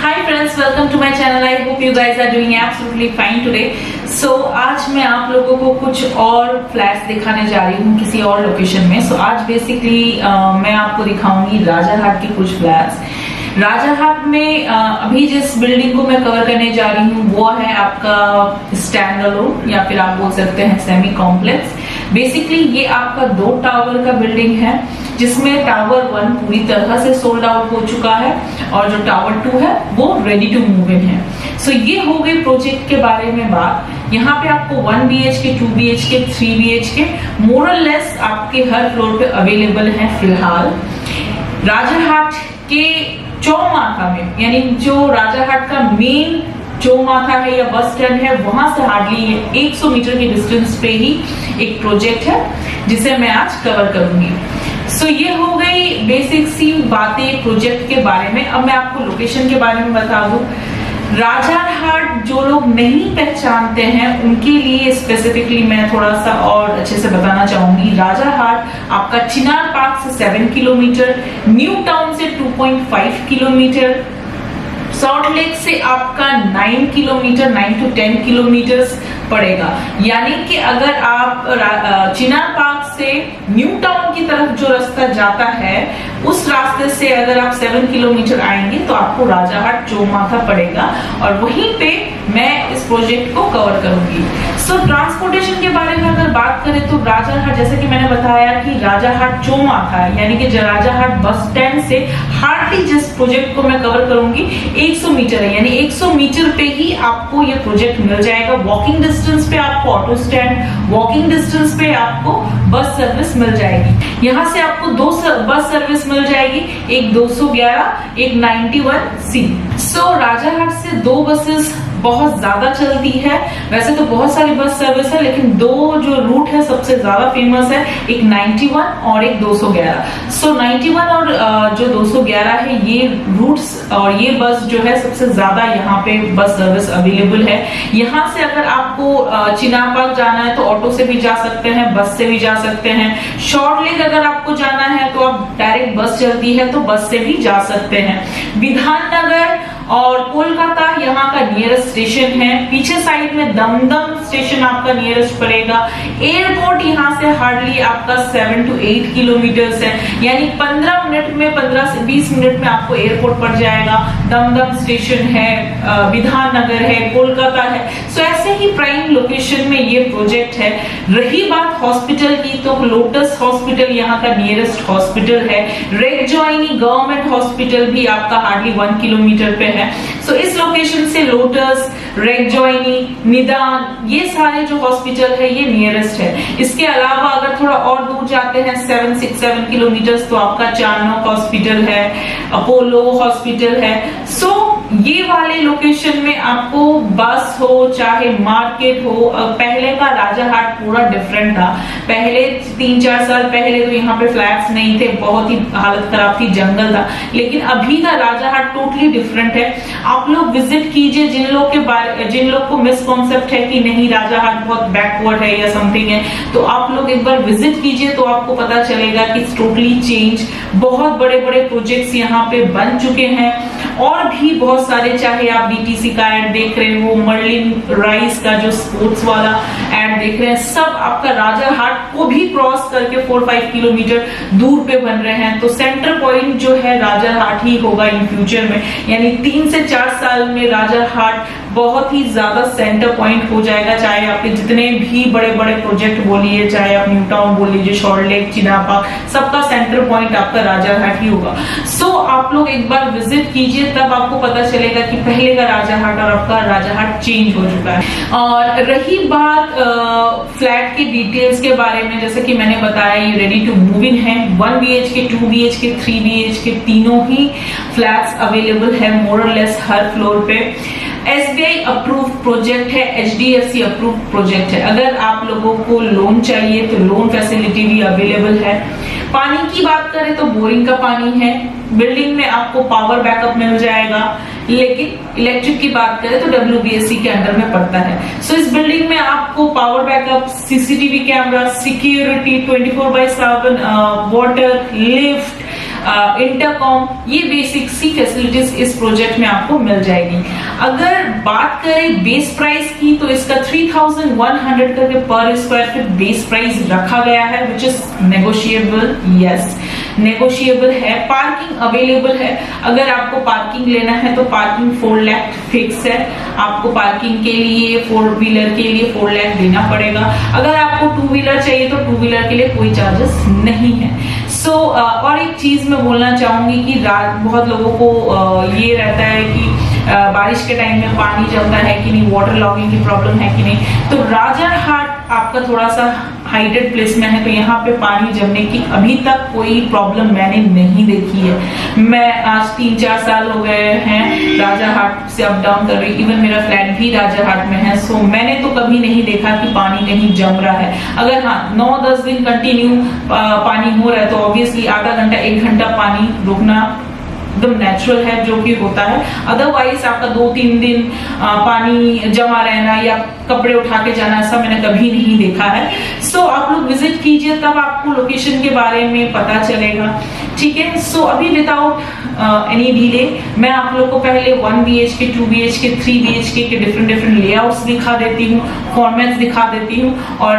Hi friends, welcome to my channel. I hope you guys are doing absolutely fine today. So आज मैं आप लोगों को कुछ और फ्लैट्स दिखाने जा रही हूँ किसी और लोकेशन में. So आज बेसिकली मैं आपको दिखाऊंगी राजाहाट के कुछ फ्लैट्स. राजाहाट में अभी जिस बिल्डिंग को मैं कवर करने जा रही हूँ वो है आपका स्टैंड अलोन या फिर आप बोल सकते हैं सेमी कॉम्प्लेक्स. बेसिकली ये आपका 2 टावर का बिल्डिंग है जिसमें टावर 1 पूरी तरह से सोल्ड आउट हो चुका है और जो टावर 2 है वो रेडी टू मूव इन है. सो ये हो गई प्रोजेक्ट के बारे में बात. यहाँ पे आपको 1 BHK, 2 BHK, 3 BHK मोर और लेस आपके हर फ्लोर पे अवेलेबल है फिलहाल. राजाहाट के चौमाथा में, यानी जो राजाहाट का मेन चौमाथा है या बस स्टैंड है वहां से हार्डली 100 मीटर के डिस्टेंस पे ही एक प्रोजेक्ट है जिसे मैं आज कवर करूंगी. सो ये हो गई बेसिक सी बातें प्रोजेक्ट के बारे में. अब मैं आपको लोकेशन के बारे में बता दूं. राजाहाट जो लोग नहीं पहचानते हैं उनके लिए स्पेसिफिकली मैं थोड़ा सा और अच्छे से बताना चाहूंगी. राजाहाट आपका चिनार पार्क से 7 किलोमीटर, न्यू टाउन से 2.5 किलोमीटर, सॉल्ट लेक से आपका 9 किलोमीटर, 9 to 10 किलोमीटर पड़ेगा. यानी कि अगर आप चिनार पार्क से न्यू टाउन की तरफ जो रास्ता जाता है उस रास्ते से अगर आप 7 किलोमीटर आएंगे तो आपको राजाहाट चौमाथा पड़ेगा और वहीं पे मैं इस प्रोजेक्ट को कवर करूंगी. सो ट्रांसपोर्टेशन के बारे में अगर बात करें तो राजाहाट, जैसे कि मैंने बताया कि राजाहाट चौमाथा यानी कि राजाहाट बस स्टैंड से हार्डली जिस प्रोजेक्ट को मैं कवर करूंगी 100 मीटर है, यानी 100 मीटर पे ही आपको ये प्रोजेक्ट मिल जाएगा. वॉकिंग डिस्टेंस पे आपको ऑटो स्टैंड, वॉकिंग डिस्टेंस पे आपको बस सर्विस मिल जाएगी. यहाँ से आपको 2 बस सर्विस मिल जाएगी, एक 211, एक 91C. सो राजाहाट से 2 बसेस बहुत ज्यादा चलती है. वैसे तो बहुत सारी बस सर्विस है लेकिन 2 जो रूट है सबसे ज्यादा फेमस है, एक 91 और एक 211. सो 91 और जो 211 है ये रूट्स और ये बस जो है सबसे ज्यादा यहाँ पे बस सर्विस अवेलेबल है. यहाँ से अगर आपको चिनार पार्क जाना है तो ऑटो से भी जा सकते हैं, बस से भी जा सकते हैं. शॉर्ट लेक अगर आपको जाना है तो आप डायरेक्ट बस चलती है तो बस से भी जा सकते हैं. विधाननगर और कोलकाता यहाँ का नियरेस्ट स्टेशन है. पीछे साइड में दमदम स्टेशन आपका नियरेस्ट पड़ेगा. एयरपोर्ट यहाँ से हार्डली आपका 7 to 8 किलोमीटर है, यानी 15 मिनट में 15 से 20 मिनट में आपको एयरपोर्ट पड़ जाएगा. दमदम स्टेशन है, विधाननगर है, कोलकाता है. सो ऐसे ही प्राइम लोकेशन में ये प्रोजेक्ट है. रही बात हॉस्पिटल की तो लोटस हॉस्पिटल यहाँ का नियरेस्ट हॉस्पिटल है. रेगजॉइनी गवर्नमेंट हॉस्पिटल भी आपका हार्डली 1 किलोमीटर पे है. सो इस लोकेशन से लोटस, रेगजॉइनी, निदान ये सारे जो हॉस्पिटल है ये नियरेस्ट है. इसके अलावा अगर थोड़ा और दूर जाते हैं 7 किलोमीटर तो आपका चारनोक हॉस्पिटल है, अपोलो हॉस्पिटल है. सो ये वाले लोकेशन में आपको बस हो चाहे मार्केट हो. पहले का राजाहाट पूरा डिफरेंट था. पहले 3-4 साल पहले तो यहाँ पे फ्लैट्स नहीं थे, बहुत ही हालत खराब थी, जंगल था. लेकिन अभी का राजाहाट टोटली डिफरेंट है. आप लोग विजिट कीजिए. जिन लोग को मिसकॉन्सेप्ट है कि नहीं राजाहाट बहुत बैकवर्ड है या समथिंग है तो आप लोग एक बार विजिट कीजिए तो आपको पता चलेगा कि टोटली चेंज. बहुत बड़े बड़े प्रोजेक्ट्स यहाँ पे बन चुके हैं और भी बहुत सारे, चाहे आप DTC का एड देख रहे हो, मर्लिन राइस का जो स्पोर्ट्स वाला एड देख रहे हैं, सब आपका राजाहाट को भी क्रॉस करके 4-5 किलोमीटर दूर पे बन रहे हैं. तो सेंटर पॉइंट जो है राजाहाट ही होगा इन फ्यूचर में, यानी 3 से 4 साल में राजाहाट बहुत ही ज्यादा सेंटर पॉइंट हो जाएगा. चाहे आपके जितने भी बड़े बड़े प्रोजेक्ट बोलिए, चाहे आप न्यू टाउन बोल लीजिए, शॉर्ट लेक, चिनार पार्क, सबका सेंटर पॉइंट आपका राजाहाट ही होगा. सो आप लोग एक बार विजिट कीजिए तब आपको पता चलेगा कि पहले का राजाहाट और आपका राजाहाट चेंज हो चुका है. और रही बात फ्लैट के डिटेल्स के बारे में, जैसे कि मैंने बताया ये रेडी टू मूव इन है. 1 BHK, 2 BHK, 3 BHK तीनों ही फ्लैट्स अवेलेबल है मोर और लेस हर फ्लोर पे. SBI अप्रूव्ड प्रोजेक्ट है, HDFC अप्रूव्ड प्रोजेक्ट है. अगर आप लोगों को लोन चाहिए तो लोन फैसिलिटी भी अवेलेबल है. पानी की बात करें तो बोरिंग का पानी है. बिल्डिंग में आपको पावर बैकअप मिल जाएगा. लेकिन इलेक्ट्रिक की बात करें तो WBSC के अंडर में पड़ता है. सो इस बिल्डिंग में आपको power backup, CCTV camera, security, 24/7 water, lift, intercom, ये बेसिक सी फैसिलिटीज इस प्रोजेक्ट में आपको मिल जाएगी। अगर बात करें बेस प्राइस की तो इसका 3100 करके पर स्क्वायर फीट बेस प्राइस रखा गया है, which is negotiable. Yes, negotiable है। पार्किंग अवेलेबल है। अगर आपको पार्किंग लेना है तो पार्किंग 4 लाख फिक्स है। आपको पार्किंग के लिए 4 व्हीलर के लिए 4 लाख देना पड़ेगा। अगर आपको 2 व्हीलर चाहिए तो 2 व्हीलर के लिए कोई चार्जेस नहीं है। सो और एक चीज मैं बोलना चाहूंगी कि बहुत लोगों को ये रहता है कि बारिश के टाइम में पानी जमता है कि नहीं, वाटर लॉगिंग की प्रॉब्लम है कि नहीं। तो राजारहाट आपका थोड़ा सा हाइटेड प्लेस में है, तो यहाँ पे पानी जमने की अभी तक कोई प्रॉब्लम मैंने नहीं देखी है। मैं आज 3-4 साल हो गए हैं राजारहाट से अप डाउन कर रही, इवन मेरा फ्लैट भी राजारहाट में है। सो मैंने तो कभी नहीं देखा कि पानी कहीं जम रहा है। अगर हाँ 9-10 दिन कंटिन्यू पानी हो रहा है तो ऑब्वियसली आधा घंटा 1 घंटा पानी रुकना एकदम नेचुरल है, जो कि होता है। अदरवाइज आपका 2-3 दिन पानी जमा रहना या कपड़े उठा के जाना, ऐसा मैंने कभी नहीं देखा है। सो आप लोग विजिट कीजिए, तब आपको लोकेशन के बारे में पता चलेगा। ठीक है। सो अभी विदाउट एनी डिले मैं आप लोग को पहले 1 BHK, 2 BHK, 3 BHK के डिफरेंट लेआउट्स दिखा देती हूँ, फॉर्मेट्स दिखा देती हूँ, और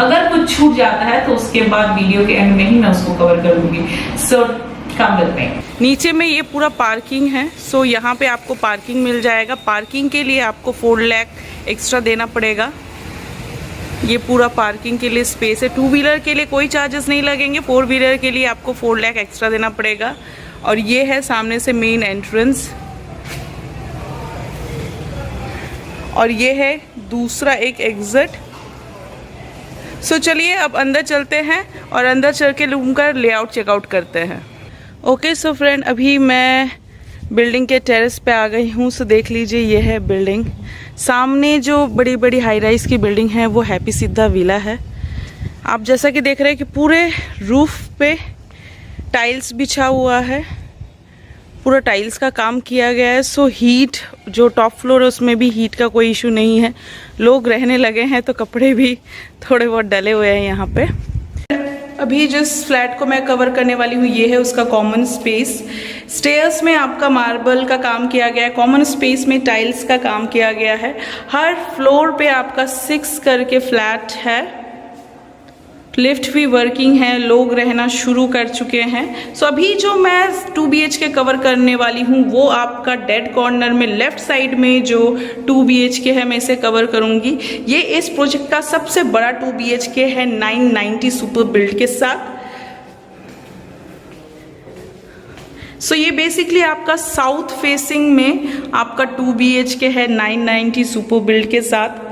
अगर कुछ छूट जाता है तो उसके बाद वीडियो के एंड में ही मैं उसको कवर करूंगी। सो नीचे में ये पूरा पार्किंग है। सो यहाँ पे आपको पार्किंग मिल जाएगा। पार्किंग के लिए आपको 4 लाख एक्स्ट्रा देना पड़ेगा। ये पूरा पार्किंग के लिए स्पेस है। 2 व्हीलर के लिए कोई चार्जेस नहीं लगेंगे, 4 व्हीलर के लिए आपको 4 लाख एक्स्ट्रा देना पड़ेगा। और ये है सामने से मेन एंट्रेंस, और ये है दूसरा एक एग्जिट। सो चलिए अब अंदर चलते हैं और अंदर चल के रूम का लेआउट चेकआउट करते हैं। ओके सो फ्रेंड, अभी मैं बिल्डिंग के टेरेस पे आ गई हूँ। सो देख लीजिए, ये है बिल्डिंग। सामने जो बड़ी बड़ी हाई राइज की बिल्डिंग है वो हैप्पी सिद्धा विला है। आप जैसा कि देख रहे हैं कि पूरे रूफ पे टाइल्स बिछा हुआ है, पूरा टाइल्स का काम किया गया है। सो हीट, जो टॉप फ्लोर है उसमें भी हीट का कोई इशू नहीं है। लोग रहने लगे हैं तो कपड़े भी थोड़े बहुत डले हुए हैं यहाँ पे। अभी जिस फ्लैट को मैं कवर करने वाली हूँ ये है उसका कॉमन स्पेस। स्टेयर्स में आपका मार्बल का काम किया गया है, कॉमन स्पेस में टाइल्स का काम किया गया है। हर फ्लोर पे आपका 6 करके फ्लैट है। लिफ्ट भी वर्किंग है, लोग रहना शुरू कर चुके हैं। सो अभी जो मैं 2 BHK कवर करने वाली हूँ वो आपका डेड कॉर्नर में लेफ्ट साइड में जो 2 BHK है मैं इसे कवर करूँगी। ये इस प्रोजेक्ट का सबसे बड़ा 2 BHK है 990 सुपर बिल्ड के साथ। सो ये बेसिकली आपका साउथ फेसिंग में आपका 2 BHK है 990 सुपर बिल्ड के साथ।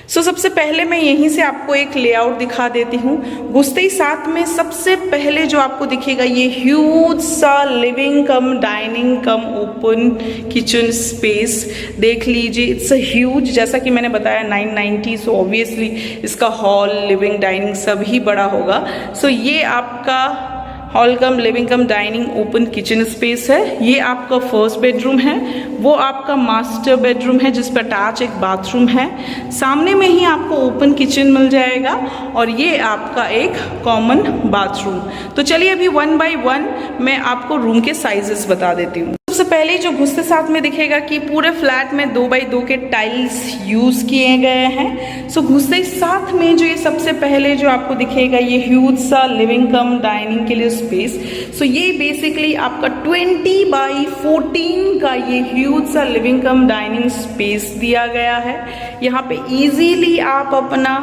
सो सबसे पहले मैं यहीं से आपको एक लेआउट दिखा देती हूँ। घुसते ही साथ में सबसे पहले जो आपको दिखेगा ये ह्यूज सा लिविंग कम डाइनिंग कम ओपन किचन स्पेस। देख लीजिए, इट्स अ ह्यूज, जैसा कि मैंने बताया 990। सो ऑब्वियसली इसका हॉल, लिविंग, डाइनिंग सभी बड़ा होगा। सो ये आपका hall cum living cum dining open kitchen space है। ये आपका फर्स्ट बेडरूम है, वो आपका मास्टर बेडरूम है जिस पर अटैच एक बाथरूम है। सामने में ही आपको ओपन किचन मिल जाएगा और ये आपका एक कॉमन बाथरूम। तो चलिए अभी 1 बाय 1 मैं आपको रूम के साइजेस बता देती हूँ। सबसे पहले जो घुसते साथ में दिखेगा कि पूरे फ्लैट में 2 बाई 2 के टाइल्स यूज किए गए हैं। सो घुसते साथ में जो ये सबसे पहले जो आपको दिखेगा ये ह्यूज सा लिविंग कम डाइनिंग के लिए स्पेस। सो ये बेसिकली आपका 20 बाई 14 का ये ह्यूज सा लिविंग कम डाइनिंग स्पेस दिया गया है। यहाँ पे इजीली आप अपना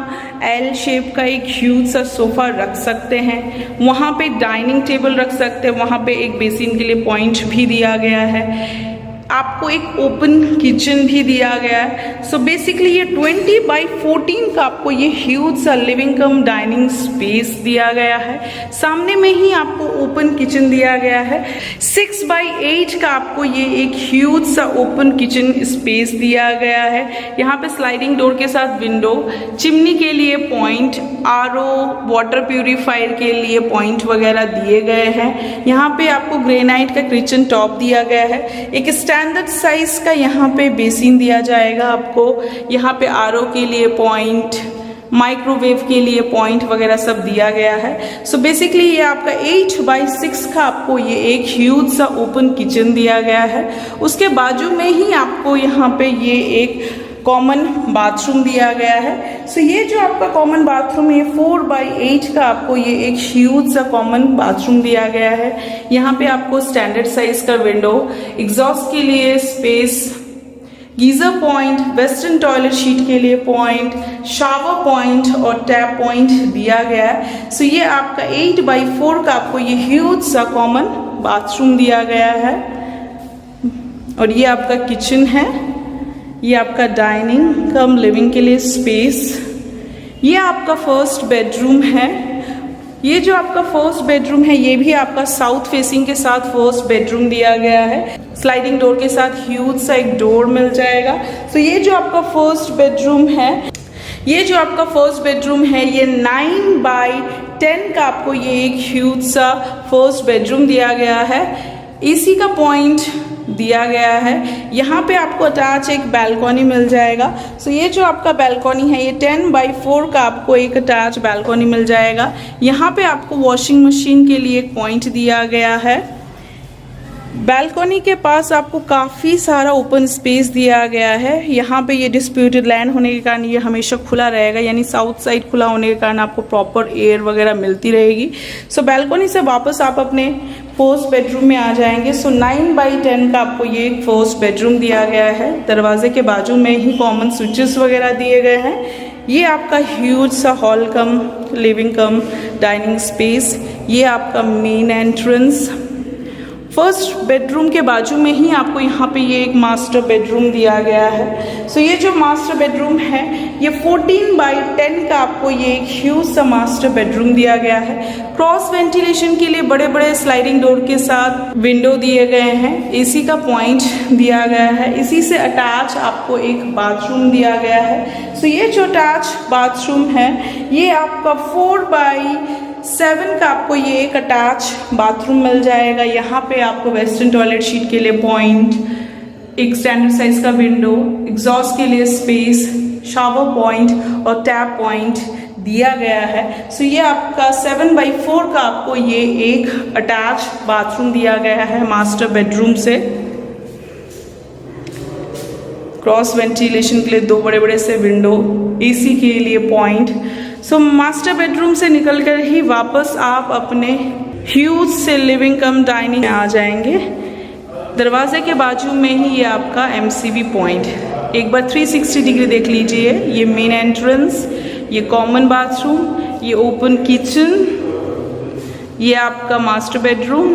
एल शेप का एक ह्यूज सा सोफा रख सकते हैं, वहाँ पे डाइनिंग टेबल रख सकते हैं, वहाँ पे एक बेसिन के लिए पॉइंट भी दिया गया है, आपको एक ओपन किचन भी दिया गया है। सो बेसिकली ये 20 बाई 14 का आपको ये ह्यूज सा लिविंग कम डाइनिंग स्पेस दिया गया है। सामने में ही आपको ओपन किचन दिया गया है। 6 बाई 8 का आपको ये एक ह्यूज सा ओपन किचन स्पेस दिया गया है। यहाँ पे स्लाइडिंग डोर के साथ विंडो, चिमनी के लिए पॉइंट, आरओ वाटर प्यूरिफायर के लिए पॉइंट वगैरह दिए गए हैं। यहाँ पे आपको ग्रेनाइट का किचन टॉप दिया गया है। एक स्टैंडर्ड साइज का यहाँ पे बेसिन दिया जाएगा आपको। यहाँ पे आरओ के लिए पॉइंट, माइक्रोवेव के लिए पॉइंट वगैरह सब दिया गया है। सो बेसिकली ये आपका 8x6 का आपको ये एक ह्यूज सा ओपन किचन दिया गया है। उसके बाजू में ही आपको यहाँ पे ये एक कॉमन बाथरूम दिया गया है। सो ये जो आपका कॉमन बाथरूम है 4x8 का आपको ये एक ह्यूज सा कॉमन बाथरूम दिया गया है। यहाँ पे आपको स्टैंडर्ड साइज का विंडो, एग्जॉस्ट के लिए space, geyser point, western toilet sheet के लिए पॉइंट, शावर पॉइंट और टैप पॉइंट दिया गया है। सो ये आपका 8x4 का आपको ये ह्यूज सा कॉमन बाथरूम दिया गया है। और ये आपका किचन है, ये आपका डाइनिंग कम लिविंग के लिए स्पेस। ये आपका फर्स्ट बेडरूम है। ये जो आपका फर्स्ट बेडरूम है ये भी आपका साउथ फेसिंग के साथ फर्स्ट बेडरूम दिया गया है। स्लाइडिंग डोर के साथ ह्यूज सा एक डोर मिल जाएगा। तो ये जो आपका फर्स्ट बेडरूम है, ये जो आपका फर्स्ट बेडरूम है ये 9x10 का आपको ये एक ह्यूज सा फर्स्ट बेडरूम दिया गया है। एसी का पॉइंट दिया गया है। यहाँ पे आपको अटैच एक बैल्कनी मिल जाएगा। सो ये जो आपका बैल्कनी है ये 10x4 का आपको एक अटैच बैल्कनी मिल जाएगा। यहाँ पे आपको वॉशिंग मशीन के लिए एक पॉइंट दिया गया है। बैल्कनी के पास आपको काफ़ी सारा ओपन स्पेस दिया गया है। यहाँ पे ये डिस्प्यूटेड लैंड होने के कारण ये हमेशा खुला रहेगा, यानी साउथ साइड खुला होने के कारण आपको प्रॉपर एयर वगैरह मिलती रहेगी। सो बैल्कनी से वापस आप अपने फर्स्ट बेडरूम में आ जाएंगे। सो 9x10 का आपको ये फर्स्ट बेडरूम दिया गया है। दरवाजे के बाजू में ही कॉमन स्विचेस वगैरह दिए गए हैं। ये आपका ह्यूज सा hall cum living cum dining space. ये आपका मेन एंट्रेंस। फर्स्ट बेडरूम के बाजू में ही आपको यहाँ पे ये एक मास्टर बेडरूम दिया गया है। सो ये जो मास्टर बेडरूम है ये 14x10 का आपको ये एक ह्यूज सा मास्टर बेडरूम दिया गया है। क्रॉस वेंटिलेशन के लिए बड़े बड़े स्लाइडिंग डोर के साथ विंडो दिए गए हैं। एसी का पॉइंट दिया गया है। इसी से अटैच आपको एक बाथरूम दिया गया है। सो ये जो अटैच बाथरूम है ये आपका 4x7 का आपको ये एक अटैच बाथरूम मिल जाएगा। यहाँ पे आपको वेस्टर्न टॉयलेट शीट के लिए पॉइंट, एक स्टैंडर्ड साइज का विंडो, एग्जॉस्ट के लिए स्पेस, शावर पॉइंट और टैप पॉइंट दिया गया है। सो ये आपका 7x4 का आपको ये एक अटैच बाथरूम दिया गया है मास्टर बेडरूम से। क्रॉस वेंटिलेशन के लिए दो बड़े बड़े से विंडो, एसी के लिए पॉइंट। सो मास्टर बेडरूम से निकलकर ही वापस आप अपने ह्यूज से लिविंग कम डाइनिंग में आ जाएंगे। दरवाजे के बाजू में ही ये आपका MCB पॉइंट। एक बार 360 डिग्री देख लीजिए। ये मेन एंट्रेंस, ये कॉमन बाथरूम, ये ओपन किचन, ये आपका मास्टर बेडरूम,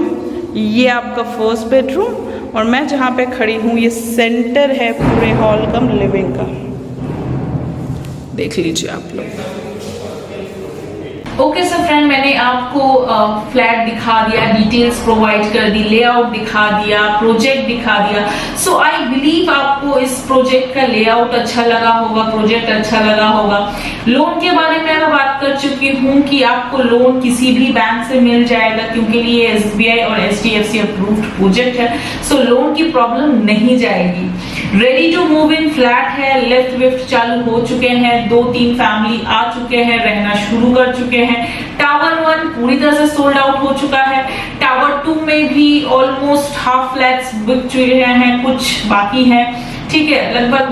ये आपका फर्स्ट बेडरूम और मैं जहाँ पे खड़ी हूँ ये सेंटर है पूरे हॉल कम लिविंग का। देख लीजिए आप लोग। ओके सर फ्रेंड, मैंने आपको फ्लैट दिखा दिया, डिटेल्स प्रोवाइड कर दी, लेआउट दिखा दिया, प्रोजेक्ट दिखा दिया। सो आई बिलीव आपको इस प्रोजेक्ट का लेआउट अच्छा लगा होगा, प्रोजेक्ट अच्छा लगा होगा। लोन के बारे में मैं बात कर चुकी हूँ कि आपको लोन किसी भी बैंक से मिल जाएगा क्योंकि ये SBI और HDFC अप्रूव्ड प्रोजेक्ट है। सो लोन की प्रॉब्लम नहीं जाएगी। Ready to move in flat है, लिफ्ट विफ्ट चालू हो चुके हैं, 2-3 फैमिली आ चुके हैं, रहना शुरू कर चुके हैं। टावर 1 पूरी तरह से सोल्ड आउट हो चुका है। टावर 2 में भी ऑलमोस्ट हाफ फ्लैट्स बिक चुके हैं, कुछ बाकी हैं। ठीक है, लगभग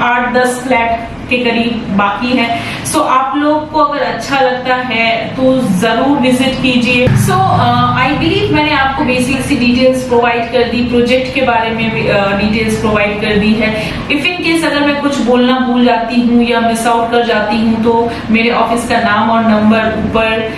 8-10 फ्लैट के करीब बाकी है। सो आप लोग को अगर अच्छा लगता है तो जरूर विजिट कीजिए। सो आई बिलीव मैंने आपको बेसिक सी डिटेल्स प्रोवाइड कर दी, प्रोजेक्ट के बारे में डिटेल्स प्रोवाइड कर दी है। इफ इन केस अगर मैं कुछ बोलना भूल जाती हूँ या मिस आउट कर जाती हूँ तो मेरे ऑफिस का नाम और नंबर ऊपर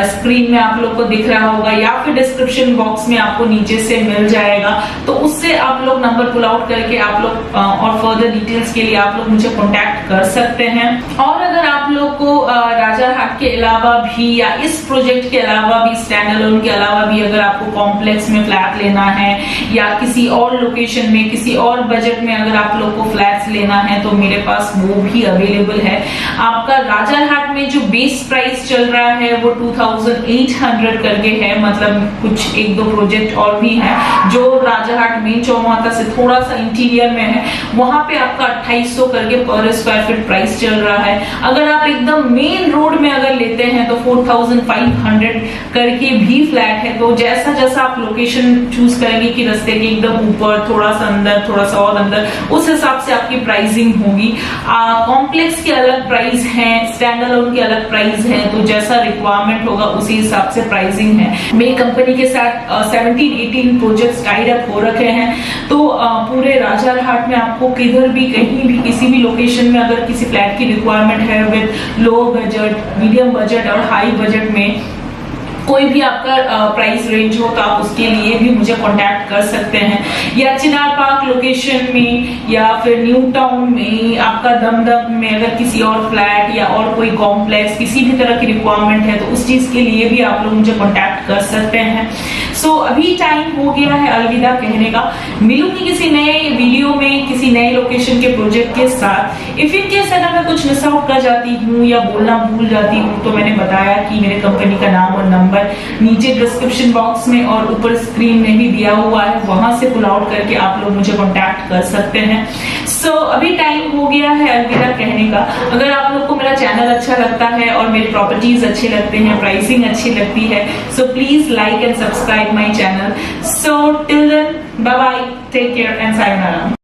स्क्रीन में आप लोग को दिख रहा होगा या फिर डिस्क्रिप्शन बॉक्स में आपको नीचे से मिल जाएगा। तो उससे आप लोग नंबर पुल आउट करके आप लोग और फर्दर डिटेल्स के लिए आप लोग मुझे कॉन्टैक्ट कर सकते हैं। और अगर आप लोग को राजारहाट के अलावा भी या इस प्रोजेक्ट के अलावा भी, स्टैंड अलोन के अलावा भी अगर आपको कॉम्प्लेक्स में फ्लैट लेना है या किसी और लोकेशन में, किसी और बजट में अगर आप लोग को फ्लैट्स लेना है तो मेरे पास वो भी अवेलेबल है। आपका राजारहाट में जो बेस प्राइस चल रहा है वो 2800 करके है। मतलब कुछ 1-2 प्रोजेक्ट और भी हैं जो राजारहाट मेन चौमाथा विशाखा से थोड़ा सा इंटीरियर में है, वहां पे आपका 2800 करके पर स्क्वायर फीट प्राइस चल रहा है। अगर आप एकदम मेन रोड में अगर लेते हैं तो 4500 करके भी फ्लैट है। तो जैसा जैसा आप लोकेशन चूज करेंगे कि रास्ते के एकदम ऊपर, थोड़ा सा अंदर, थोड़ा सा और अंदर, उस हिसाब से आपकी प्राइसिंग होगी। कॉम्प्लेक्स के अलग प्राइस हैं, स्टैंड अलोन के अलग प्राइस हैं, तो जैसा रिक्वायरमेंट होगा उसी हिसाब से प्राइसिंग है। मेरी कंपनी के साथ 17-18 प्रोजेक्ट्स टाइड अप हो रखे हैं। तो पूरे राजारहाट में आपको किधर भी, कहीं भी, किसी भी लोकेशन में अगर किसी फ्लैट की रिक्वायरमेंट है with low budget, medium budget और हाई बजट में कोई भी आपका प्राइस रेंज हो तो आप उसके लिए भी मुझे कांटेक्ट कर सकते हैं। या चिनार पार्क लोकेशन में या फिर न्यू टाउन में, आपका दमदम में अगर किसी और फ्लैट या और कोई कॉम्प्लेक्स किसी भी तरह की रिक्वायरमेंट है तो उस चीज के लिए भी आप लोग मुझे कांटेक्ट कर सकते हैं। सो अभी टाइम हो गया है अलविदा कहने का। मिलूंगी किसी नए वीडियो में किसी नए लोकेशन के प्रोजेक्ट के साथ। इफ इन केस अगर मैं कुछ मिस आउट कर जाती हूँ या बोलना भूल जाती हूँ तो मैंने बताया कि मेरे कंपनी का नाम और नंबर नीचे डिस्क्रिप्शन बॉक्स में और ऊपर स्क्रीन में भी दिया हुआ है, वहां से पुल आउट करके आप लोग मुझे कांटेक्ट कर सकते हैं। सो अभी टाइम हो गया है अलविदा कहने का। अगर आप लोग को मेरा चैनल अच्छा लगता है और मेरी प्रॉपर्टीज अच्छे लगते हैं, प्राइसिंग अच्छी लगती है, so please like and subscribe my channel. So till then, bye bye, take care and sayonara.